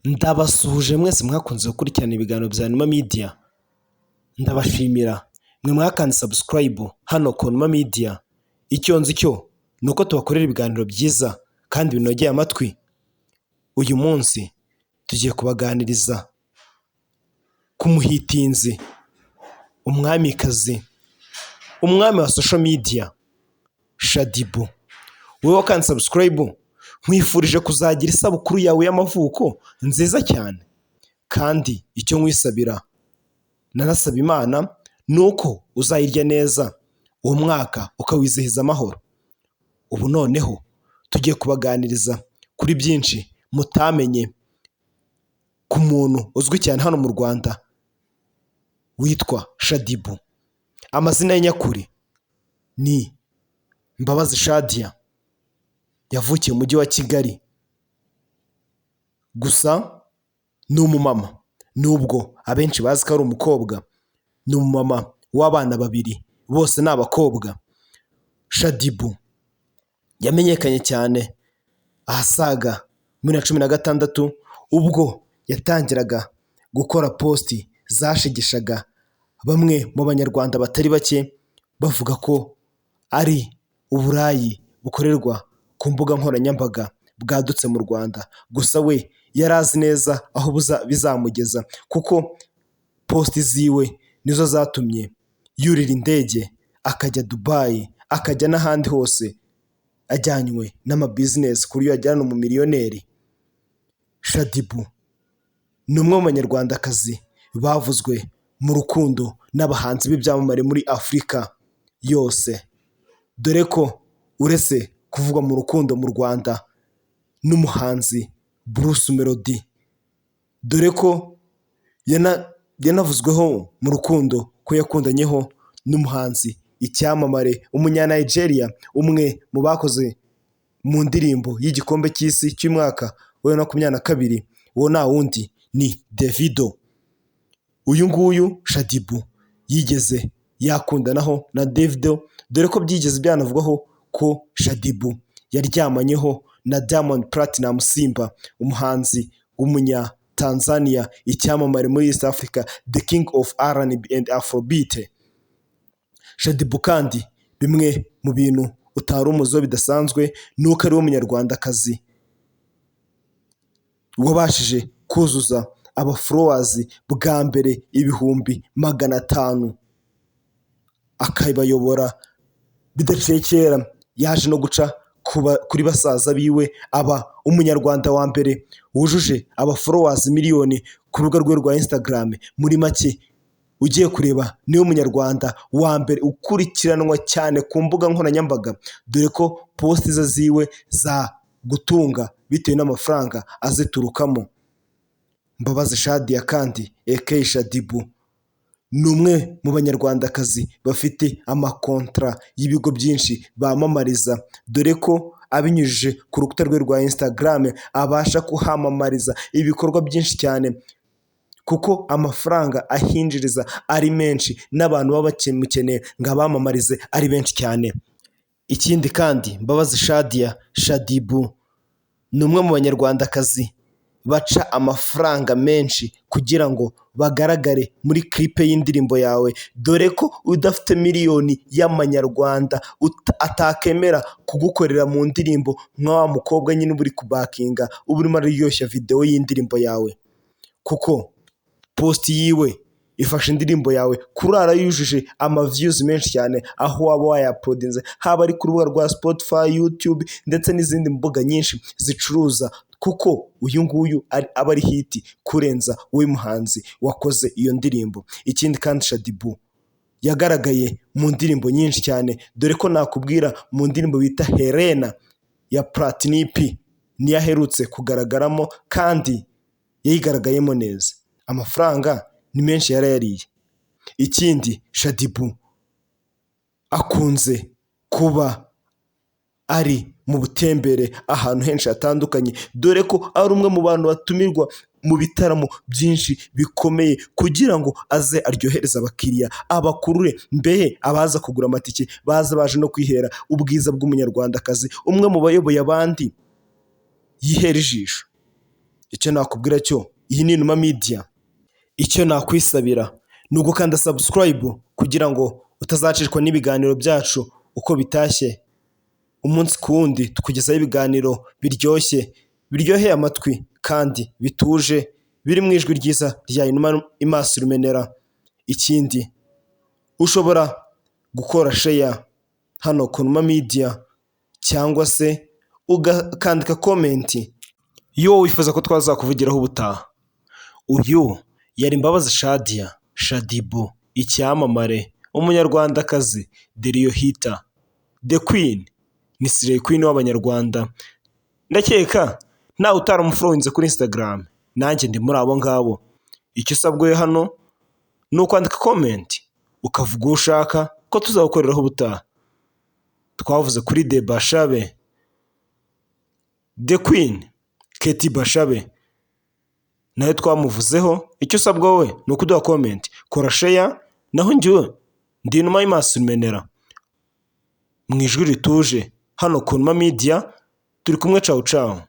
Ndabasuhuje mwese mwakunze gukurikirana ibiganiro bya Numa Media. Ndabashimira mwe mwakanze subscribe hano ku Numa Media. Icyo nzi cyo ni uko tubakorera ibiganiro byiza kandi binogeye amatwi. Uyu munsi tugiye kubaganiriza ku muhitinzi, umwamikazi, umwami wa social media, Shaddyboo. Wowe wakanze subscribe, nkwifurije kuzagira isabukuru yawe y'amavuko nziza cyane, kandi icyo nkwisabira nanasaba Imana ni uko uzayirya neza uwo mwaka ukawizihiza amahoro. Ubu noneho tugiye kubaganiriza kuri byinshi mutamenye ku muntu uzwi cyane hano mu Rwanda witwa Shaddyboo. Amazina ye nyakuri ni Mbabazi Shadia. Yavukiye mu mujyi wa Kigali, gusa ni umumama, nubwo abenshi bazi ko ari umukobwa. Ni umumama w'abana babiri, bose ni abakobwa. Shaddyboo yamenyekanye cyane ahasaga muri 2016 ubwo yatangiraga gukora posti zashegeshaga bamwe mu banyarwanda batari bake, bavuga ko ari uburayi bukorerwa ku mbuga nkoranyambaga bwadutse mu Rwanda. Gusa we yari azi neza aho bizamugeza, kuko posti ziwe nizo zatumye yurira indege akajya Dubai, akajya n'ahandi hose ajyanywe n'amabizinesi kuri yo ajyana mu miliyoneri. Shaddyboo ni umwe mu banyarwandakazi bavuzwe mu rukundo n'abahanzi b'ibyamamare muri Afurika yose, dore ko uretse kuvugwa mu rukundo mu Rwanda n'umuhanzi Bruce Melody, dore ko yanavuzweho mu rukundo ko yakundanyeho n'umuhanzi icyamamare umunya-Nigeria, umwe mu bakoze mu ndirimbo y'igikombe cy'isi cy'umwaka wa 2022. Uwo nta wundi ni Davido. Uyu nguyu Shaddyboo yigeze yakundanaho na Davido, dore ko byigeze byanavugwaho ko Shaddyboo yaryamanyeho na Diamond Platinum Simba, umuhanzi w'umunya Tanzania, icyamamare muri East Africa, the king of R&B and Afrobeat. Shaddyboo kandi bimwe mu bintu utari umuzo bidasanzwe ni uko ari we munyarwandakazi wabashije kuzuza followers bwa mbere 500,000, akabayobora bidaciye kera. Yaje no guca kuri basaza biwe, aba umunyarwanda wa mbere wujuje followers miliyoni ku rubuga rwe rwa Instagram. Muri make ugiye kureba niwe munyarwanda wa mbere ukurikiranwa cyane ku mbuga nkoranyambaga, dore ko posti ziwe za gutunga bitewe n'amafaranga aziturukamo. Mbabazi Shadia kandi aka Shaddyboo ni umwe mu banyarwandakazi bafite amakontra y'ibigo byinshi bamamariza, dore ko abinyujije ku rukuta rwe rwa Instagram abasha kuhamamariza ibikorwa byinshi cyane, kuko amafaranga ahinjiriza ari menshi n'abantu baba bamukeneye ngo abamamarize ari benshi cyane. Ikindi kandi Mbabazi Shaddyboo ni umwe mu banyarwandakazi baca amafaranga menshi kugira ngo bagaragare muri clip y'indirimbo yawe, dore ko udafite miliyoni y'amanyarwanda atakemera kugukorera mu ndirimbo nka wa mukobwa nyine uri kubakinga, uba urimo aryoshya video y'indirimbo yawe, kuko post yiwe ifasha indirimbo yawe kurara yujuje views menshi cyane aho waba wayapodinze, haba ari ku rubuga rwa Spotify, YouTube ndetse n'izindi mbuga nyinshi zicuruza, kuko uyu nguyu aba ari hiti kurenza we muhanzi wakoze iyo ndirimbo. Ikindi kandi Shaddyboo yagaragaye mu ndirimbo nyinshi cyane, dore ko nakubwira mu ndirimbo bita Helena ya Platinum P niyo aherutse kugaragaramo, kandi yayigaragayemo neza, amafaranga ni menshi yarayariye. Ikindi Shaddyboo akunze kuba ari mu butembere ahantu henshi hatandukanye, dore ko ari umwe mu bantu batumirwa mu bitaramo byinshi bikomeye kugira ngo aze aryohereza abakiriya, abakurure, mbehe abaza kugura amatike baza baje no kwihera ubwiza bw'umunyarwandakazi, umwe mu bayoboye abandi yihera ijisho. icyo nakubwira cyo iyi ni Inuma Media. Icyo nakwisabira ni ugukanda subscribe kugira ngo utazacishwa n'ibiganiro byacu uko bitashye. Umunsi ku wundi tukugezaho ibiganiro biryoshye, biryoheye amatwi kandi bituje, biri mu ijwi ryiza rya Inuma Imaso Rumenera. Ikindi ushobora gukora share hano ku Inuma Media cyangwa se ugakandika komenti iyo wifuza ko twazakuvugiraho ubutaha. Uyu yari Mbabazi Shadia, Shaddyboo, icyamamare, umunyarwandakazi, the hita, the queen, ni Slayqueen w'abanyarwanda. Ndakeka nawe utaramuforoyinze kuri Instagram, nange ndi muri abo ngabo. Icyo usabwe hano ni ukwandika komenti ukavuga uwo ushaka ko tuzagukoreraho ubutaha. Twavuze kuri The Bashabe, The Queen, Keti Bashabe, nawe twamuvuzeho. Icyo usabwa wowe ni ukuduha komenti, kora share, naho njyewe ndi Inuma Imaso Rumenera mu ijwi rituje hano ku Inuma Media. Turi kumwe, cawu cawu.